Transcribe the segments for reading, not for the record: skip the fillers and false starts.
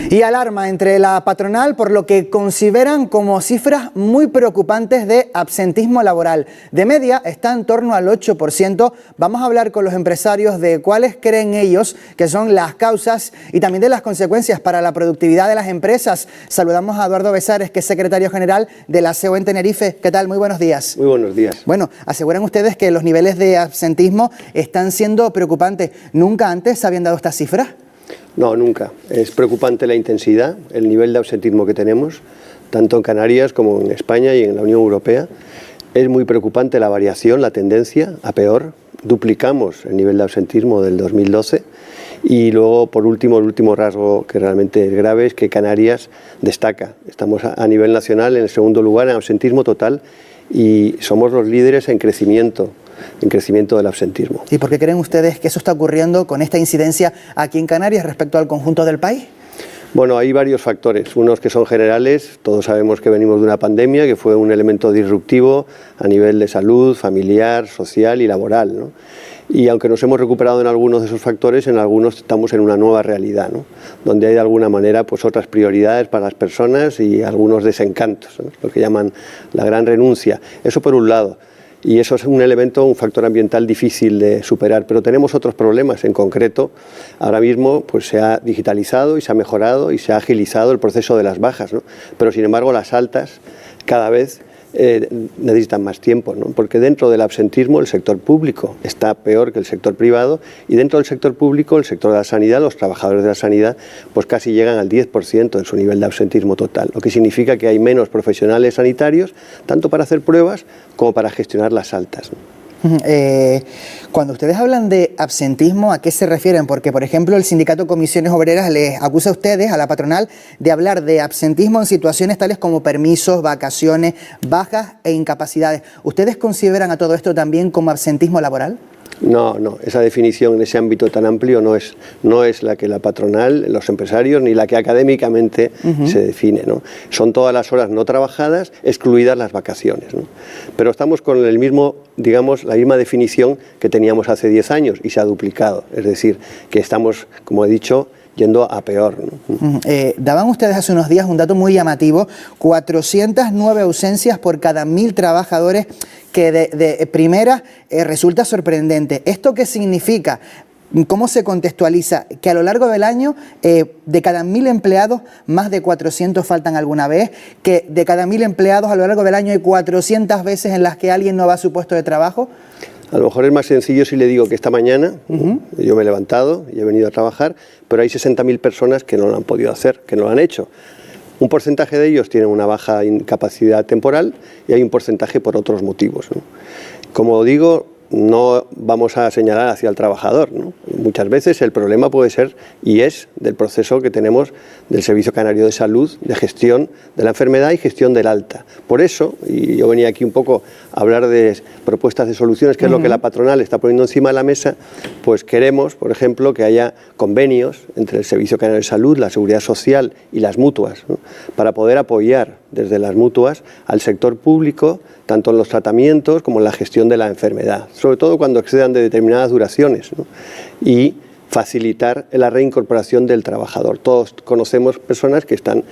Y alarma entre la patronal por lo que consideran como cifras muy preocupantes de absentismo laboral. De media está en torno al 8%. Vamos a hablar con los empresarios de cuáles creen ellos que son las causas y también de las consecuencias para la productividad de las empresas. Saludamos a Eduardo Besares, que es secretario general de la CEO en Tenerife. ¿Qué tal? Muy buenos días. Muy buenos días. Bueno, aseguran ustedes que los niveles de absentismo están siendo preocupantes. ¿Nunca antes se habían dado estas cifras? No, nunca. Es preocupante la intensidad, el nivel de absentismo que tenemos, tanto en Canarias como en España y en la Unión Europea. Es muy preocupante la variación, la tendencia a peor. Duplicamos el nivel de absentismo del 2012 y luego, por último, el último rasgo que realmente es grave es que Canarias destaca. Estamos a nivel nacional en el segundo lugar en absentismo total y somos los líderes en crecimiento del absentismo. ¿Y por qué creen ustedes que eso está ocurriendo con esta incidencia aquí en Canarias respecto al conjunto del país? Bueno, hay varios factores, unos que son generales. Todos sabemos que venimos de una pandemia que fue un elemento disruptivo a nivel de salud, familiar, social y laboral, ¿no? Y aunque nos hemos recuperado en algunos de esos factores, en algunos estamos en una nueva realidad, ¿no? Donde hay de alguna manera pues otras prioridades para las personas y algunos desencantos, ¿no? Lo que llaman la gran renuncia. Eso por un lado. Y eso es un elemento, un factor ambiental difícil de superar, pero tenemos otros problemas. En concreto, ahora mismo pues se ha digitalizado y se ha mejorado y se ha agilizado el proceso de las bajas, ¿no? Pero sin embargo las altas cada vez necesitan más tiempo, ¿no? Porque dentro del absentismo el sector público está peor que el sector privado y dentro del sector público, el sector de la sanidad, los trabajadores de la sanidad, pues casi llegan al 10% en su nivel de absentismo total, lo que significa que hay menos profesionales sanitarios, tanto para hacer pruebas como para gestionar las altas, ¿no? Cuando ustedes hablan de absentismo, ¿a qué se refieren? Porque, por ejemplo, el sindicato Comisiones Obreras les acusa a ustedes, a la patronal, de hablar de absentismo en situaciones tales como permisos, vacaciones, bajas e incapacidades. ¿Ustedes consideran a todo esto también como absentismo laboral? No, esa definición en ese ámbito tan amplio no es la que la patronal, los empresarios, ni la que académicamente se define, ¿no? Son todas las horas no trabajadas, excluidas las vacaciones, ¿no? Pero estamos con el mismo, digamos, la misma definición que teníamos hace 10 años y se ha duplicado. Es decir, que estamos, como he dicho, yendo a peor, ¿no? Daban ustedes hace unos días un dato muy llamativo, 409 ausencias por cada 1000 trabajadores, que de primera resulta sorprendente. ¿Esto qué significa? ¿Cómo se contextualiza? Que a lo largo del año, de cada 1000 empleados, más de 400 faltan alguna vez, que de cada 1000 empleados a lo largo del año hay 400 veces en las que alguien no va a su puesto de trabajo. A lo mejor es más sencillo si le digo que esta mañana yo me he levantado y he venido a trabajar, pero hay 60.000 personas que no lo han podido hacer, que no lo han hecho. Un porcentaje de ellos tienen una baja incapacidad temporal y hay un porcentaje por otros motivos, ¿no? Como digo, no vamos a señalar hacia el trabajador, ¿no? Muchas veces el problema puede ser y es del proceso que tenemos del Servicio Canario de Salud, de gestión de la enfermedad y gestión del alta. Por eso, y yo venía aquí un poco a hablar de propuestas de soluciones, que es lo que la patronal está poniendo encima de la mesa, pues queremos, por ejemplo, que haya convenios entre el Servicio Canario de Salud, la Seguridad Social y las mutuas, ¿no? Para poder apoyar desde las mutuas al sector público, tanto en los tratamientos como en la gestión de la enfermedad, sobre todo cuando excedan de determinadas duraciones, ¿no? Y facilitar la reincorporación del trabajador. Todos conocemos personas que están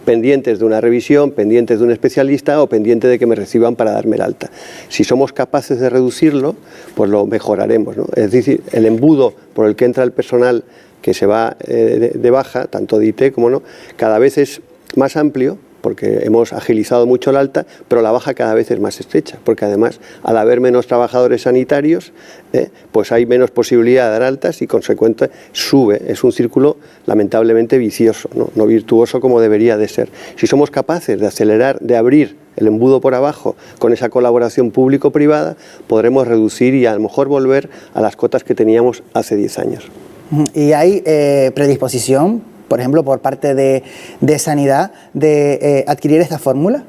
pendientes de una revisión, pendientes de un especialista o pendientes de que me reciban para darme el alta. Si somos capaces de reducirlo, pues lo mejoraremos, ¿no? Es decir, el embudo por el que entra el personal que se va de baja, tanto de IT como no, cada vez es más amplio, porque hemos agilizado mucho el alta, pero la baja cada vez es más estrecha, porque además, al haber menos trabajadores sanitarios, pues hay menos posibilidad de dar altas y, consecuente, sube. Es un círculo lamentablemente vicioso, no virtuoso como debería de ser. Si somos capaces de acelerar, de abrir el embudo por abajo con esa colaboración público-privada, podremos reducir y a lo mejor volver a las cotas que teníamos hace 10 años. ¿Y hay predisposición, por ejemplo, por parte de Sanidad, de adquirir esta fórmula?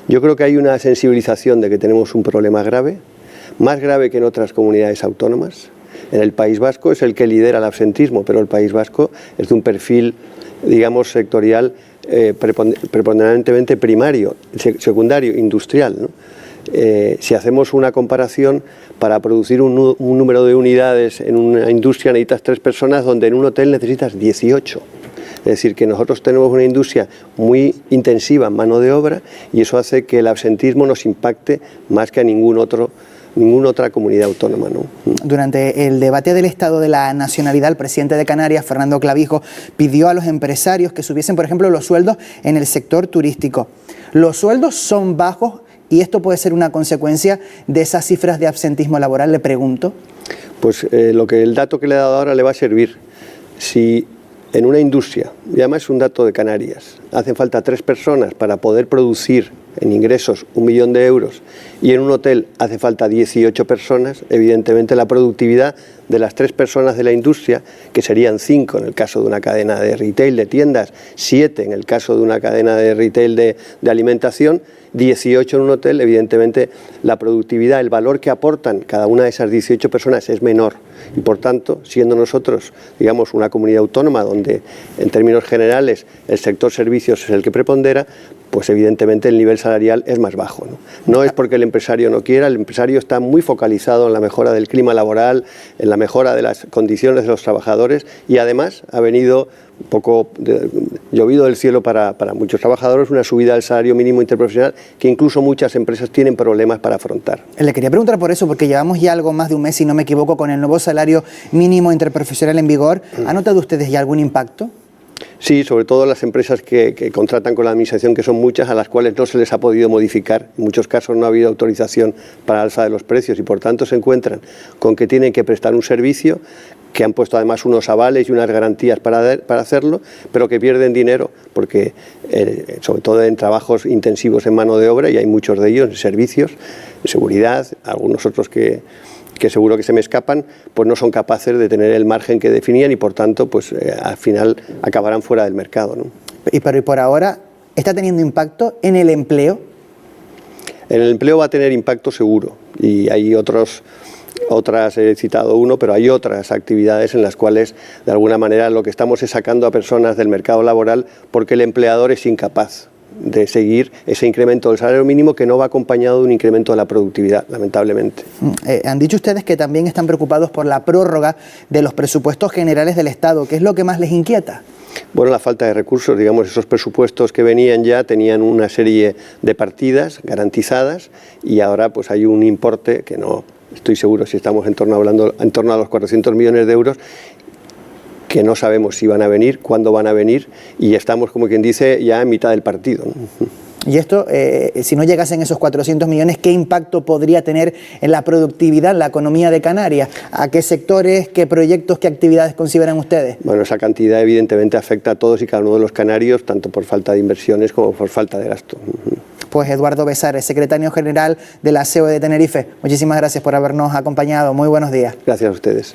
Yo creo que hay una sensibilización de que tenemos un problema grave, más grave que en otras comunidades autónomas. En el País Vasco es el que lidera el absentismo, pero el País Vasco es de un perfil, digamos, sectorial preponderantemente primario, secundario, industrial, ¿no? Si hacemos una comparación, para producir un número de unidades en una industria necesitas 3 personas, donde en un hotel necesitas 18. Es decir, que nosotros tenemos una industria muy intensiva en mano de obra y eso hace que el absentismo nos impacte más que a ninguna otra comunidad autónoma, ¿no? Durante el debate del Estado de la Nacionalidad, el presidente de Canarias, Fernando Clavijo, pidió a los empresarios que subiesen, por ejemplo, los sueldos en el sector turístico. Los sueldos son bajos y esto puede ser una consecuencia de esas cifras de absentismo laboral, le pregunto. Pues el dato que le he dado ahora le va a servir. Si en una industria, y además es un dato de Canarias, hacen falta 3 personas para poder producir en ingresos 1 millón de euros y en un hotel hace falta 18 personas, evidentemente la productividad de las 3 personas de la industria, que serían 5 en el caso de una cadena de retail de tiendas, 7 en el caso de una cadena de retail de alimentación, 18 en un hotel, evidentemente la productividad, el valor que aportan cada una de esas 18 personas es menor y por tanto, siendo nosotros, digamos, una comunidad autónoma donde en términos generales el sector servicios es el que prepondera, pues evidentemente el nivel salarial es más bajo, ¿no? No es porque el empresario no quiera, el empresario está muy focalizado en la mejora del clima laboral, en la mejora de las condiciones de los trabajadores y además ha venido un poco llovido del cielo para muchos trabajadores una subida del salario mínimo interprofesional que incluso muchas empresas tienen problemas para afrontar. Le quería preguntar por eso, porque llevamos ya algo más de un mes, si no me equivoco, con el nuevo salario mínimo interprofesional en vigor. ¿Han notado ustedes ya algún impacto? Sí, sobre todo las empresas que contratan con la administración, que son muchas, a las cuales no se les ha podido modificar. En muchos casos no ha habido autorización para alza de los precios y por tanto se encuentran con que tienen que prestar un servicio, que han puesto además unos avales y unas garantías para hacerlo, pero que pierden dinero porque sobre todo en trabajos intensivos en mano de obra, y hay muchos de ellos, en servicios, en seguridad, algunos otros que seguro que se me escapan, pues no son capaces de tener el margen que definían y por tanto pues al final acabarán fuera del mercado, ¿no? Y por ahora, ¿está teniendo impacto en el empleo? En el empleo va a tener impacto seguro y hay otras, he citado uno, pero hay otras actividades en las cuales de alguna manera lo que estamos es sacando a personas del mercado laboral porque el empleador es incapaz de seguir ese incremento del salario mínimo que no va acompañado de un incremento de la productividad, lamentablemente. Han dicho ustedes que también están preocupados por la prórroga de los presupuestos generales del Estado. ¿Qué es lo que más les inquieta? Bueno, la falta de recursos, digamos, esos presupuestos que venían ya tenían una serie de partidas garantizadas y ahora pues hay un importe que no estoy seguro si estamos en torno a los 400 millones de euros que no sabemos si van a venir, cuándo van a venir y estamos, como quien dice, ya en mitad del partido, ¿no? Y esto, si no llegasen esos 400 millones, ¿qué impacto podría tener en la productividad, en la economía de Canarias? ¿A qué sectores, qué proyectos, qué actividades consideran ustedes? Bueno, esa cantidad evidentemente afecta a todos y cada uno de los canarios, tanto por falta de inversiones como por falta de gasto. Pues Eduardo Besares, secretario general de la CEO de Tenerife, muchísimas gracias por habernos acompañado. Muy buenos días. Gracias a ustedes.